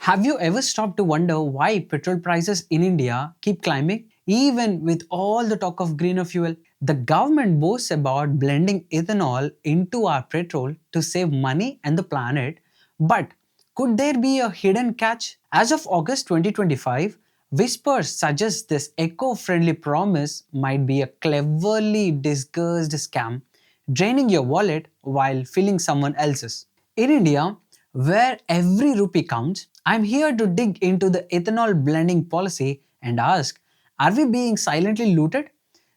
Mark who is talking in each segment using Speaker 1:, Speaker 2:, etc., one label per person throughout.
Speaker 1: Have you ever stopped to wonder why petrol prices in India keep climbing? Even with all the talk of greener fuel, the government boasts about blending ethanol into our petrol to save money and the planet. But could there be a hidden catch? As of August 2025, whispers suggest this eco friendly promise might be a cleverly disguised scam, draining your wallet while filling someone else's. In India, where every rupee counts, I'm here to dig into the ethanol blending policy and ask, are we being silently looted?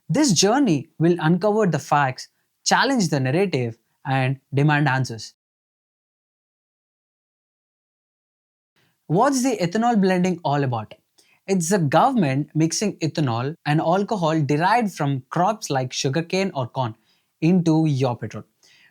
Speaker 1: This journey will uncover the facts, challenge the narrative, and demand answers. What's the ethanol blending all about? It's the government mixing ethanol and alcohol derived from crops like sugarcane or corn into your petrol.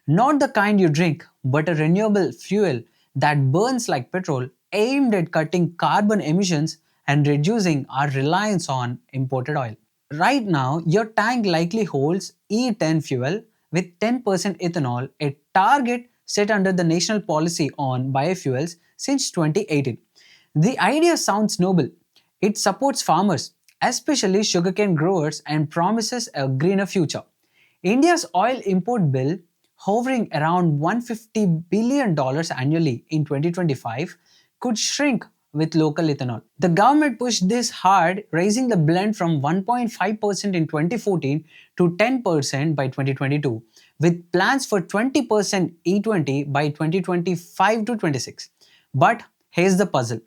Speaker 1: Not the kind you drink, but a renewable fuel that burns like petrol, aimed at cutting carbon emissions and reducing our reliance on imported oil. Right now, your tank likely holds E10 fuel with 10% ethanol, a target set under the National Policy on Biofuels since 2018. The idea sounds noble. It supports farmers, especially sugarcane growers, and promises a greener future. India's oil import bill, hovering around $150 billion annually in 2025, could shrink with local ethanol. The government pushed this hard, raising the blend from 1.5% in 2014 to 10% by 2022, with plans for 20% E20 by 2025 to 26. But here's the puzzle.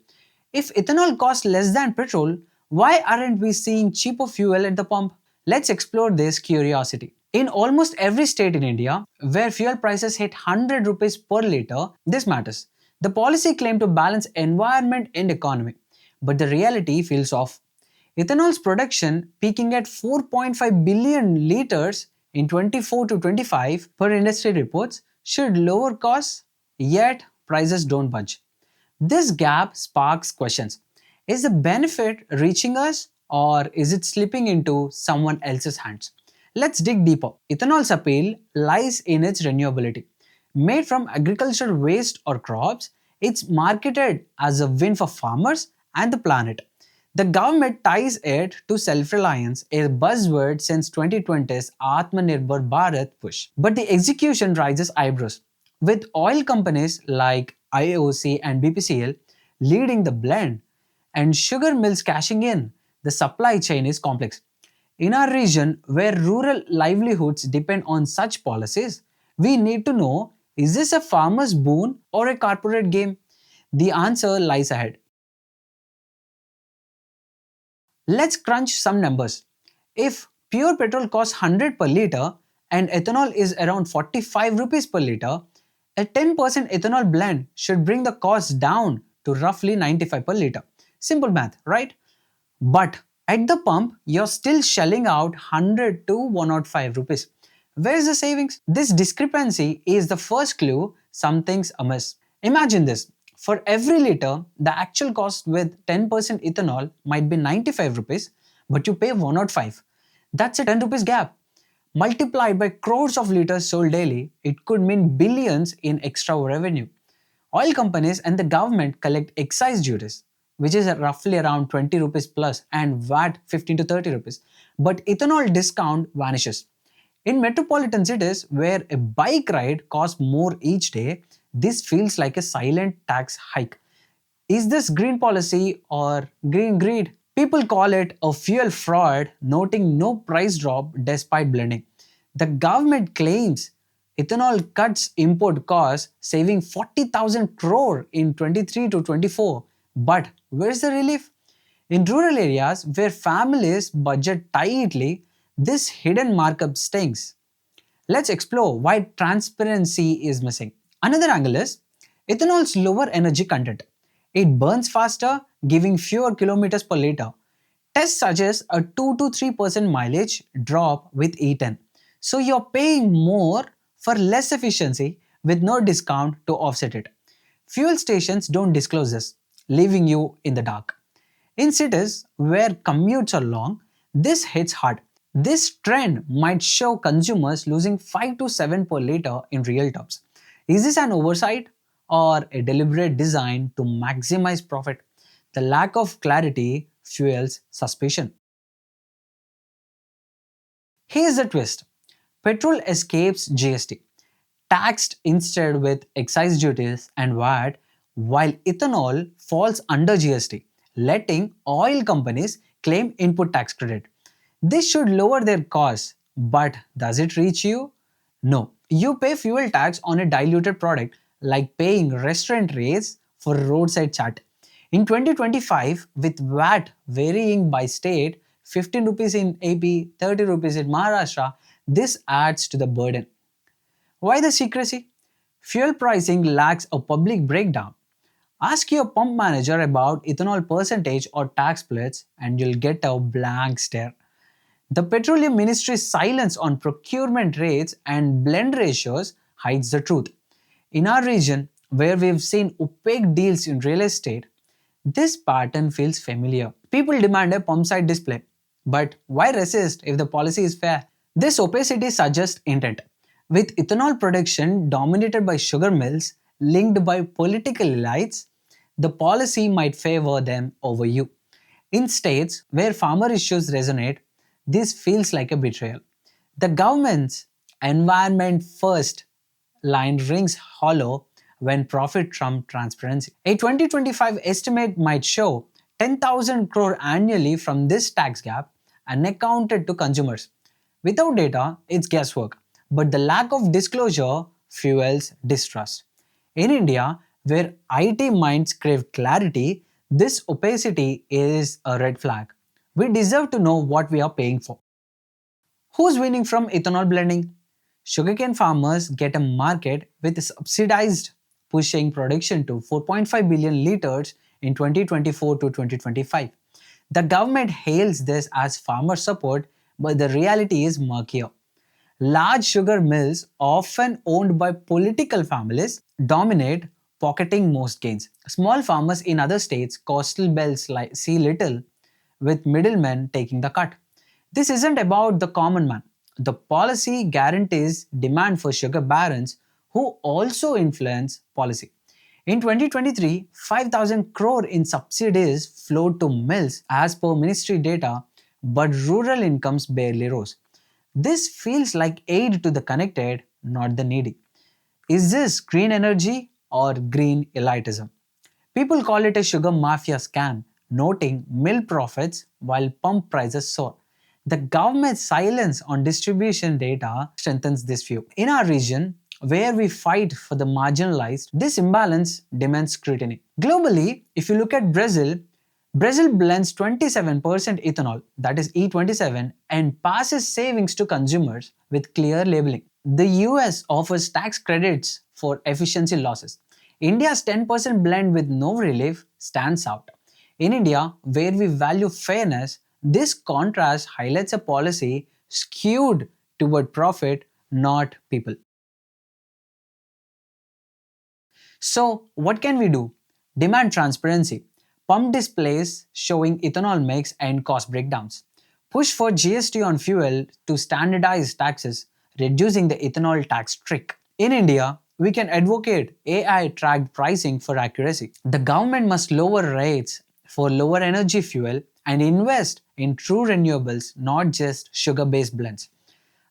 Speaker 1: If ethanol costs less than petrol, why aren't we seeing cheaper fuel at the pump? Let's explore this curiosity. In almost every state in India where fuel prices hit 100 rupees per litre, this matters. The policy claimed to balance environment and economy, but the reality feels off. Ethanol's production peaking at 4.5 billion litres in 24 to 25 per industry reports should lower costs, yet prices don't budge. This gap sparks questions. Is the benefit reaching us or is it slipping into someone else's hands? Let's dig deeper. Ethanol's appeal lies in its renewability. Made from agricultural waste or crops, it's marketed as a win for farmers and the planet. The government ties it to self-reliance, a buzzword since 2020's Atmanirbhar Bharat push. But the execution raises eyebrows. With oil companies like IOC and BPCL leading the blend and sugar mills cashing in, the supply chain is complex. In our region, where rural livelihoods depend on such policies, we need to know, is this a farmer's boon or a corporate game? The answer lies ahead. Let's crunch some numbers. If pure petrol costs 100 per litre and ethanol is around 45 rupees per litre, a 10% ethanol blend should bring the cost down to roughly 95 per litre. Simple math, right? But at the pump, you're still shelling out 100 to 105 rupees. Where's the savings? This discrepancy is the first clue something's amiss. Imagine this. For every liter, the actual cost with 10% ethanol might be 95 rupees, but you pay 105. That's a 10 rupees gap. Multiplied by crores of liters sold daily, it could mean billions in extra revenue. Oil companies and the government collect excise duties, which is roughly around 20 rupees plus, and VAT 15 to 30 rupees. But ethanol discount vanishes. In metropolitan cities where a bike ride costs more each day, this feels like a silent tax hike. Is this green policy or green greed? People call it a fuel fraud, noting no price drop despite blending. The government claims ethanol cuts import costs, saving 40,000 crore in 23 to 24. But where's the relief? In rural areas where families budget tightly, this hidden markup stings. Let's explore why transparency is missing. Another angle is ethanol's lower energy content. It burns faster, giving fewer kilometers per liter. Tests suggest a 2 to 3% mileage drop with E10. So you're paying more for less efficiency with no discount to offset it. Fuel stations don't disclose this, leaving you in the dark. In cities where commutes are long, this hits hard. This trend might show consumers losing 5 to 7 per litre in real terms. Is this an oversight or a deliberate design to maximize profit. The lack of clarity fuels suspicion. Here's the twist: petrol escapes GST, taxed instead with excise duties and VAT, while ethanol falls under GST, letting oil companies claim input tax credit. This should lower their costs, but does it reach you? No. You pay fuel tax on a diluted product like paying restaurant rates for roadside chat. In 2025, with VAT varying by state, 15 rupees in AP, 30 rupees in Maharashtra, this adds to the burden. Why the secrecy? Fuel pricing lacks a public breakdown. Ask your pump manager about ethanol percentage or tax splits and you'll get a blank stare. The Petroleum Ministry's silence on procurement rates and blend ratios hides the truth. In our region, where we've seen opaque deals in real estate, this pattern feels familiar. People demand a pump side display. But why resist if the policy is fair? This opacity suggests intent. With ethanol production dominated by sugar mills linked by political elites, the policy might favor them over you. In states where farmer issues resonate, this feels like a betrayal. The government's environment first line rings hollow when profit trumps transparency. A 2025 estimate might show 10,000 crore annually from this tax gap unaccounted to consumers. Without data, it's guesswork, but the lack of disclosure fuels distrust. In India, where IT minds crave clarity, this opacity is a red flag. We deserve to know what we are paying for. Who's winning from ethanol blending? Sugarcane farmers get a market with subsidized, pushing production to 4.5 billion liters in 2024 to 2025. The government hails this as farmer support, but the reality is murkier. Large sugar mills, often owned by political families, dominate, pocketing most gains. Small farmers in other states, coastal belts see little, with middlemen taking the cut. This isn't about the common man. The policy guarantees demand for sugar barons who also influence policy. In 2023, 5,000 crore in subsidies flowed to mills as per ministry data, but rural incomes barely rose. This feels like aid to the connected, not the needy. Is this green energy or green elitism? People call it a sugar mafia scam, noting mill profits while pump prices soar. The government's silence on distribution data strengthens this view. In our region, where we fight for the marginalized, this imbalance demands scrutiny. Globally, if you look at Brazil, Brazil blends 27% ethanol, that is E27, and passes savings to consumers with clear labeling. The US offers tax credits for efficiency losses. India's 10% blend with no relief stands out. In India, where we value fairness, this contrast highlights a policy skewed toward profit, not people. So, what can we do? Demand transparency. Pump displays showing ethanol mix and cost breakdowns. Push for GST on fuel to standardize taxes, reducing the ethanol tax trick. In India, we can advocate AI tracked pricing for accuracy. The government must lower rates for lower energy fuel and invest in true renewables, not just sugar based blends.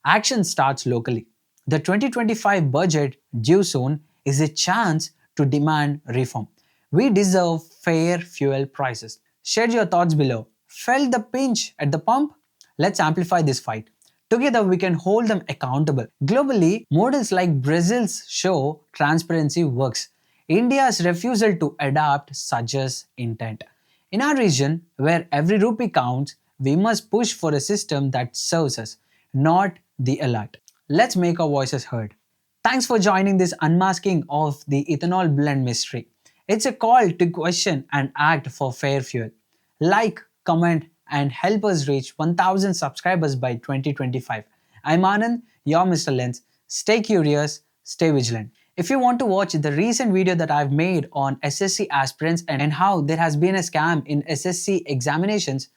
Speaker 1: Action starts locally. The 2025 budget, due soon, is a chance to demand reform. We deserve fair fuel prices. Share your thoughts below. Felt the pinch at the pump? Let's amplify this fight. Together, we can hold them accountable. Globally, models like Brazil's show transparency works. India's refusal to adapt suggests intent. In our region, where every rupee counts, we must push for a system that serves us, not the elite. Let's make our voices heard. Thanks for joining this unmasking of the ethanol blend mystery. It's a call to question and act for fair fuel. Like, comment, and help us reach 1000 subscribers by 2025. I'm Anand, your Mr. Lens. Stay curious, stay vigilant. If you want to watch the recent video that I've made on SSC aspirants and how there has been a scam in SSC examinations,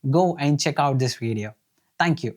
Speaker 1: go and check out this video. Thank you.